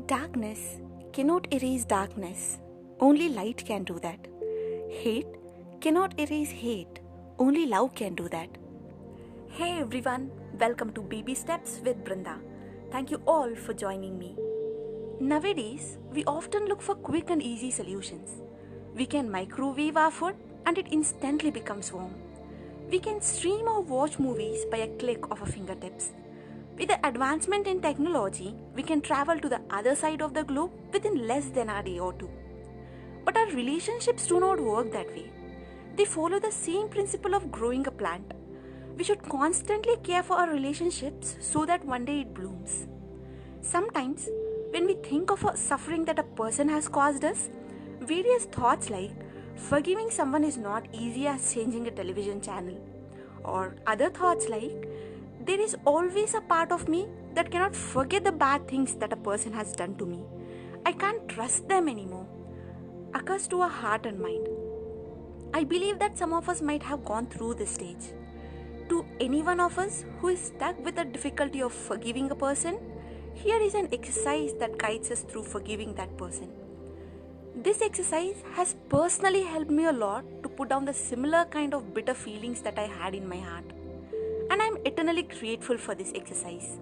Darkness cannot erase darkness. Only light can do that. Hate cannot erase hate. Only love can do that. Hey everyone, welcome to Baby Steps with Brinda. Thank you all for joining me. Nowadays, we often look for quick and easy solutions. We can microwave our food and it instantly becomes warm. We can stream or watch movies by a click of our fingertips. With the advancement in technology, we can travel to the other side of the globe within less than a day or two. But our relationships do not work that way. They follow the same principle of growing a plant. We should constantly care for our relationships so that one day it blooms. Sometimes, when we think of a suffering that a person has caused us, various thoughts like forgiving someone is not easy as changing a television channel, or other thoughts like there is always a part of me that cannot forget the bad things that a person has done to me. I can't trust them anymore, occurs to our heart and mind. I believe that some of us might have gone through this stage. To any one of us who is stuck with the difficulty of forgiving a person, here is an exercise that guides us through forgiving that person. This exercise has personally helped me a lot to put down the similar kind of bitter feelings that I had in my heart. And I am eternally grateful for this exercise.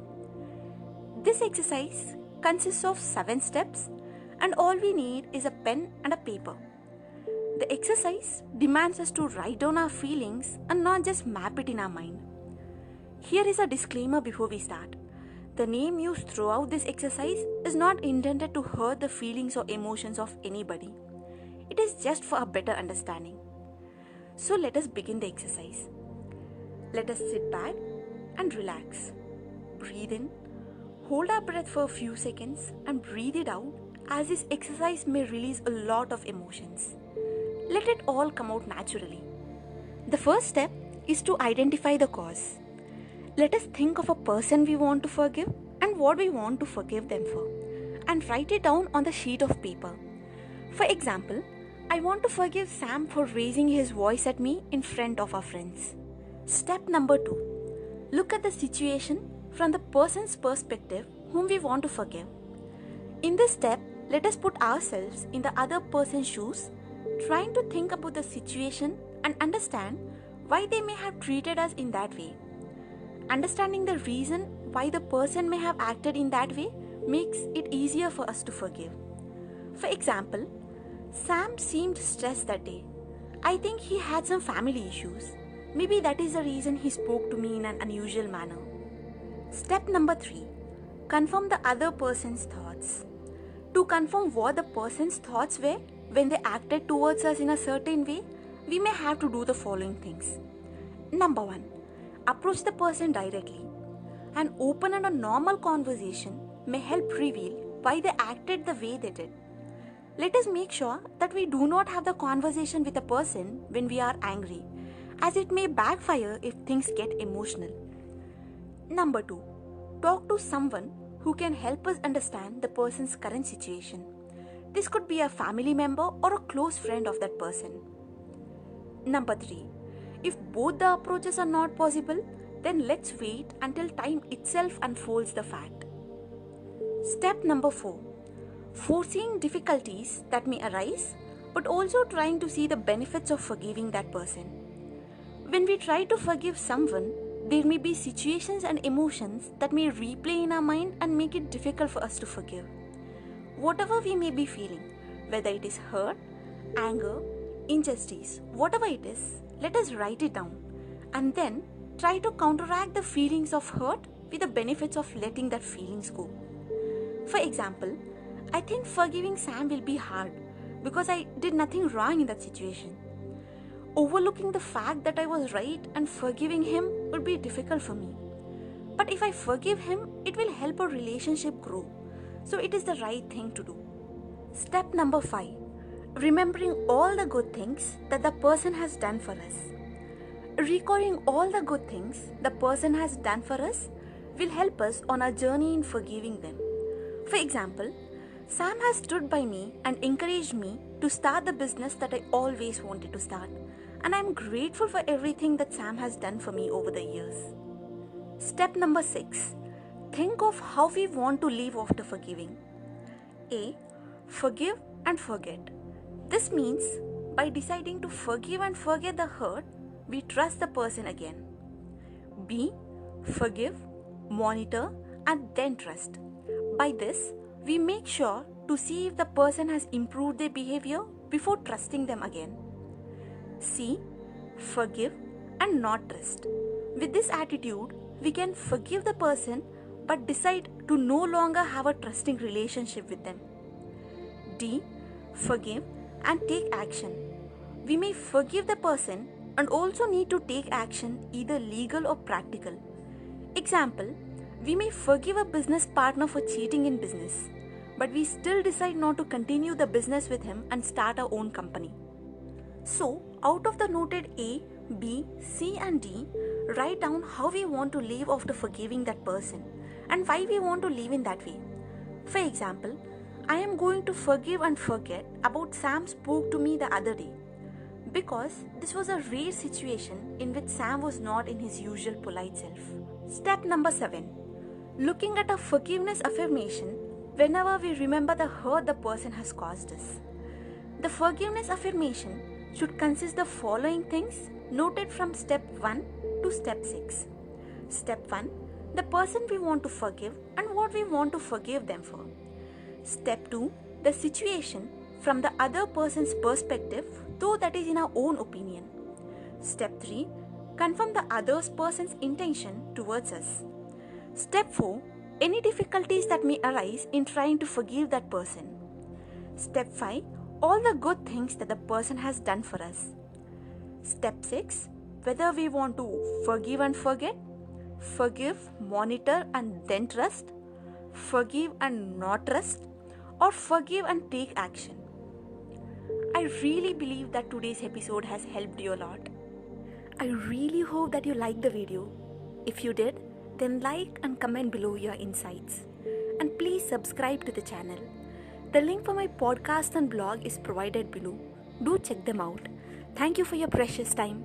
This exercise consists of 7 steps, and all we need is a pen and a paper. The exercise demands us to write down our feelings and not just map it in our mind. Here is a disclaimer before we start. The name used throughout this exercise is not intended to hurt the feelings or emotions of anybody. It is just for a better understanding. So let us begin the exercise. Let us sit back and relax. Breathe in, hold our breath for a few seconds and breathe it out, as this exercise may release a lot of emotions. Let it all come out naturally. The first step is to identify the cause. Let us think of a person we want to forgive and what we want to forgive them for, and write it down on the sheet of paper. For example, I want to forgive Sam for raising his voice at me in front of our friends. Step number 2. Look at the situation from the person's perspective whom we want to forgive. In this step, let us put ourselves in the other person's shoes, trying to think about the situation and understand why they may have treated us in that way. Understanding the reason why the person may have acted in that way makes it easier for us to forgive. For example, Sam seemed stressed that day. I think he had some family issues. Maybe that is the reason he spoke to me in an unusual manner. Step number 3. Confirm the other person's thoughts. To confirm what the person's thoughts were when they acted towards us in a certain way, we may have to do the following things. Number 1. Approach the person directly. An open and a normal conversation may help reveal why they acted the way they did. Let us make sure that we do not have the conversation with a person when we are angry, as it may backfire if things get emotional. Number 2. Talk to someone who can help us understand the person's current situation. This could be a family member or a close friend of that person. Number 3. If both the approaches are not possible, then let's wait until time itself unfolds the fact. Step number 4. Foreseeing difficulties that may arise, but also trying to see the benefits of forgiving that person. When we try to forgive someone, there may be situations and emotions that may replay in our mind and make it difficult for us to forgive. Whatever we may be feeling, whether it is hurt, anger, injustice, whatever it is, let us write it down and then try to counteract the feelings of hurt with the benefits of letting that feelings go. For example, I think forgiving Sam will be hard because I did nothing wrong in that situation. Overlooking the fact that I was right and forgiving him would be difficult for me. But if I forgive him, it will help our relationship grow. So it is the right thing to do. Step number 5. Remembering all the good things that the person has done for us. Recalling all the good things the person has done for us will help us on our journey in forgiving them. For example, Sam has stood by me and encouraged me to start the business that I always wanted to start. And I am grateful for everything that Sam has done for me over the years. Step number 6. Think of how we want to live after forgiving. A. Forgive and forget. This means by deciding to forgive and forget the hurt, we trust the person again. B. Forgive, monitor, and then trust. By this, we make sure to see if the person has improved their behavior before trusting them again. C. Forgive and not trust. With this attitude, we can forgive the person but decide to no longer have a trusting relationship with them. D. Forgive and take action. We may forgive the person and also need to take action, either legal or practical. Example, we may forgive a business partner for cheating in business, but we still decide not to continue the business with him and start our own company. So, out of the noted A, B, C and D, write down how we want to live after forgiving that person and why we want to live in that way. For example, I am going to forgive and forget about Sam spoke to me the other day, because this was a rare situation in which Sam was not in his usual polite self. Step number 7. Looking at a forgiveness affirmation whenever we remember the hurt the person has caused us. The forgiveness affirmation should consist the following things noted from step 1 to step 6. Step 1. The person we want to forgive and what we want to forgive them for. Step 2. The situation from the other person's perspective, though that is in our own opinion. Step 3. Confirm the other person's intention towards us. Step 4. Any difficulties that may arise in trying to forgive that person. Step 5. All the good things that the person has done for us. Step 6. Whether we want to forgive and forget, forgive, monitor and then trust, forgive and not trust, or forgive and take action. I really believe that today's episode has helped you a lot. I really hope that you liked the video. If you did, then like and comment below your insights. And please subscribe to the channel. The link for my podcast and blog is provided below. Do check them out. Thank you for your precious time.